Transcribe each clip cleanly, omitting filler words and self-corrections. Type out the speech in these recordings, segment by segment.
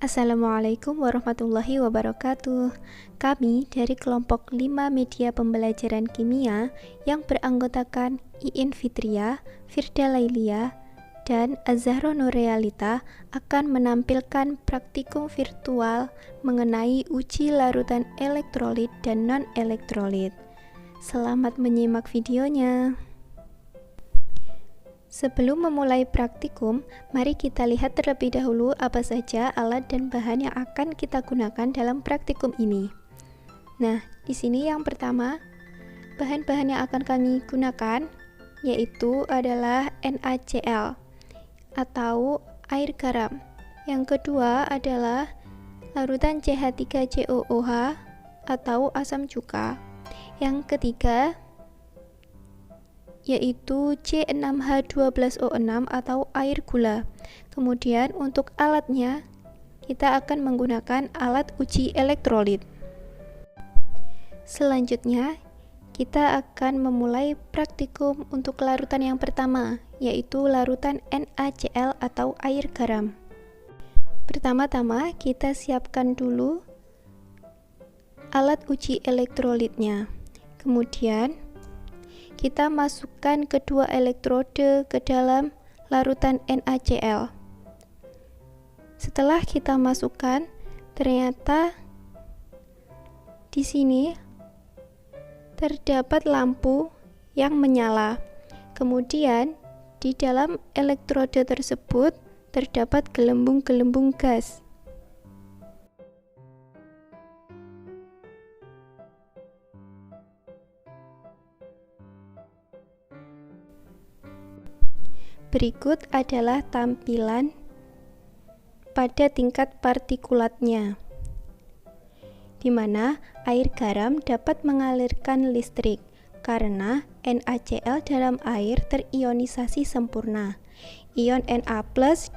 Assalamualaikum warahmatullahi wabarakatuh. Kami dari kelompok 5 media pembelajaran kimia yang beranggotakan Iin Fitria, Firda Lailia, dan Az-Zahra Nurrealita akan menampilkan praktikum virtual mengenai uji larutan elektrolit dan non-elektrolit. Selamat menyimak videonya. Sebelum memulai praktikum, mari kita lihat terlebih dahulu apa saja alat dan bahan yang akan kita gunakan dalam praktikum ini. Nah, di sini yang pertama, bahan-bahan yang akan kami gunakan yaitu adalah NaCl atau air garam. Yang kedua adalah larutan CH3COOH atau asam cuka. Yang ketiga yaitu C6H12O6 atau air gula. Kemudian untuk alatnya kita akan menggunakan alat uji elektrolit. Selanjutnya kita akan memulai praktikum untuk larutan yang pertama, yaitu larutan NaCl atau air garam. Pertama-tama kita siapkan dulu alat uji elektrolitnya. Kemudian kita masukkan kedua elektrode ke dalam larutan NaCl. Setelah kita masukkan, ternyata di sini terdapat lampu yang menyala. Kemudian di dalam elektrode tersebut terdapat gelembung-gelembung gas. Berikut adalah tampilan pada tingkat partikulatnya, di mana air garam dapat mengalirkan listrik karena NaCl dalam air terionisasi sempurna. Ion Na+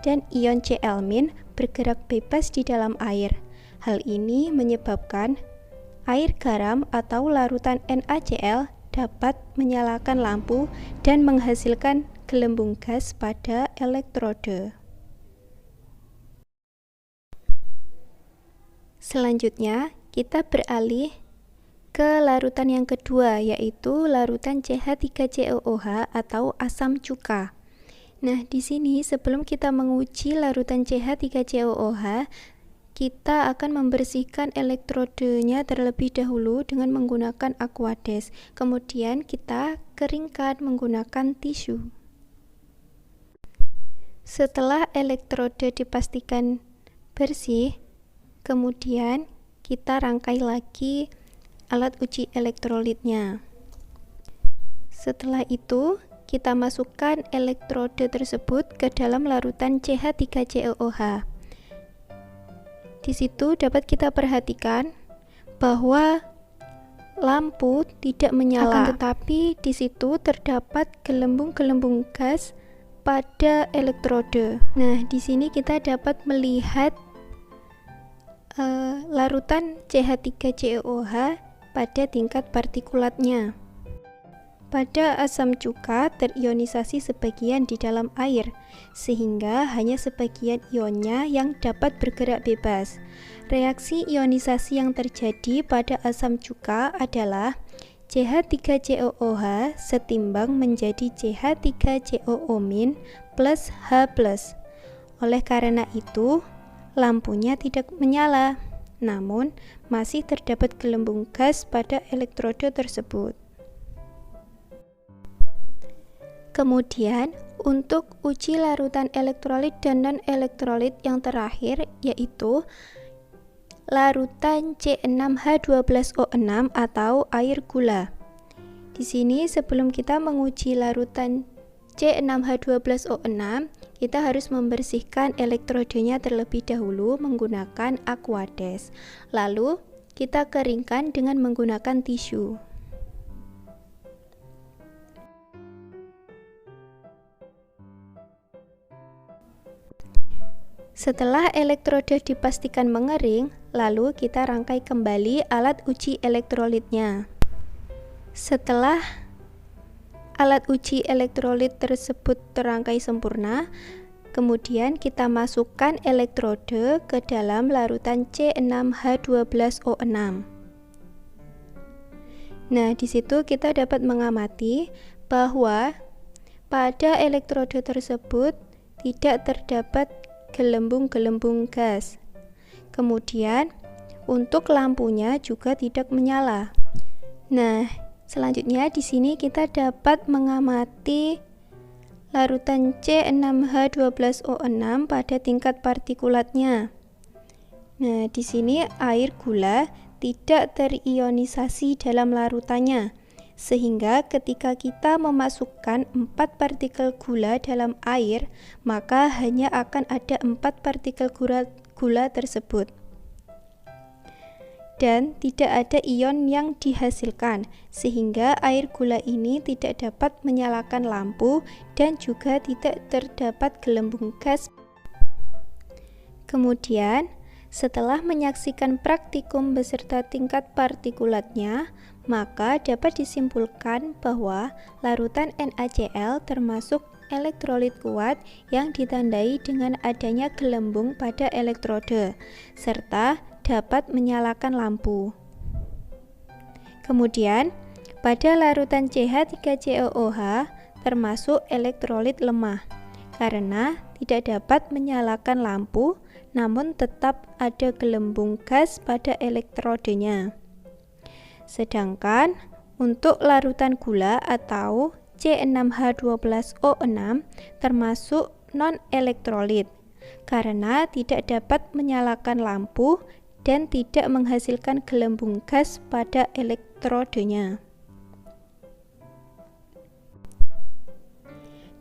dan ion Cl- bergerak bebas di dalam air. Hal ini menyebabkan air garam atau larutan NaCl dapat menyalakan lampu dan menghasilkan gelembung gas pada elektrode. Selanjutnya, kita beralih ke larutan yang kedua, yaitu larutan CH3COOH atau asam cuka. Nah, di sini sebelum kita menguji larutan CH3COOH, kita akan membersihkan elektrodenya terlebih dahulu dengan menggunakan aquades. Kemudian kita keringkan menggunakan tisu. Setelah elektrode dipastikan bersih, kemudian kita rangkai lagi alat uji elektrolitnya. Setelah itu, kita masukkan elektrode tersebut ke dalam larutan CH3COOH. Di situ dapat kita perhatikan bahwa lampu tidak menyala, tetapi di situ terdapat gelembung-gelembung gas pada elektrode. Nah, di sini kita dapat melihat larutan CH3COOH pada tingkat partikulatnya. Pada asam cuka terionisasi sebagian di dalam air, sehingga hanya sebagian ionnya yang dapat bergerak bebas. Reaksi ionisasi yang terjadi pada asam cuka adalah CH3COOH setimbang menjadi CH3COO- plus H+. Oleh karena itu, lampunya tidak menyala, namun masih terdapat gelembung gas pada elektrode tersebut. Kemudian, untuk uji larutan elektrolit dan non-elektrolit yang terakhir, yaitu larutan C6H12O6 atau air gula. Di sini sebelum kita menguji larutan C6H12O6, kita harus membersihkan elektrodenya terlebih dahulu menggunakan aquades. Lalu kita keringkan dengan menggunakan tisu. Setelah elektrode dipastikan mengering, lalu kita rangkai kembali alat uji elektrolitnya. Setelah alat uji elektrolit tersebut terangkai sempurna, Kemudian kita masukkan elektrode ke dalam larutan C6H12O6. Nah, di situ kita dapat mengamati bahwa pada elektrode tersebut tidak terdapat gelembung-gelembung gas. Kemudian, untuk lampunya juga tidak menyala. Nah, selanjutnya di sini kita dapat mengamati larutan C6H12O6 pada tingkat partikulatnya. Nah, di sini air gula tidak terionisasi dalam larutannya, sehingga ketika kita memasukkan 4 partikel gula dalam air, maka hanya akan ada 4 partikel gula tersebut. Dan tidak ada ion yang dihasilkan, sehingga air gula ini tidak dapat menyalakan lampu dan juga tidak terdapat gelembung gas. Kemudian, setelah menyaksikan praktikum beserta tingkat partikulatnya, maka dapat disimpulkan bahwa larutan NaCl termasuk elektrolit kuat yang ditandai dengan adanya gelembung pada elektrode, serta dapat menyalakan lampu. Kemudian, pada larutan CH3COOH termasuk elektrolit lemah, karena tidak dapat menyalakan lampu, namun tetap ada gelembung gas pada elektrodenya. Sedangkan untuk larutan gula atau C6H12O6 termasuk non-elektrolit, karena tidak dapat menyalakan lampu dan tidak menghasilkan gelembung gas pada elektrodenya.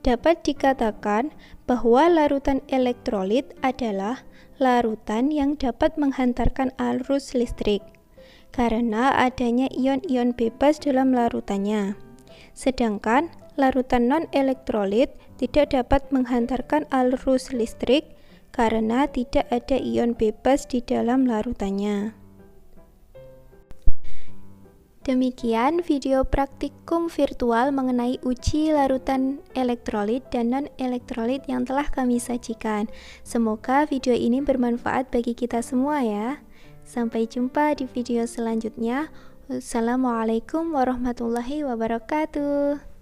Dapat dikatakan bahwa larutan elektrolit adalah larutan yang dapat menghantarkan arus listrik, karena adanya ion-ion bebas dalam larutannya. Sedangkan larutan non-elektrolit tidak dapat menghantarkan arus listrik, karena tidak ada ion bebas di dalam larutannya. Demikian video praktikum virtual mengenai uji larutan elektrolit dan non-elektrolit yang telah kami sajikan. Semoga video ini bermanfaat bagi kita semua ya. Sampai jumpa di video selanjutnya. Wassalamualaikum warahmatullahi wabarakatuh.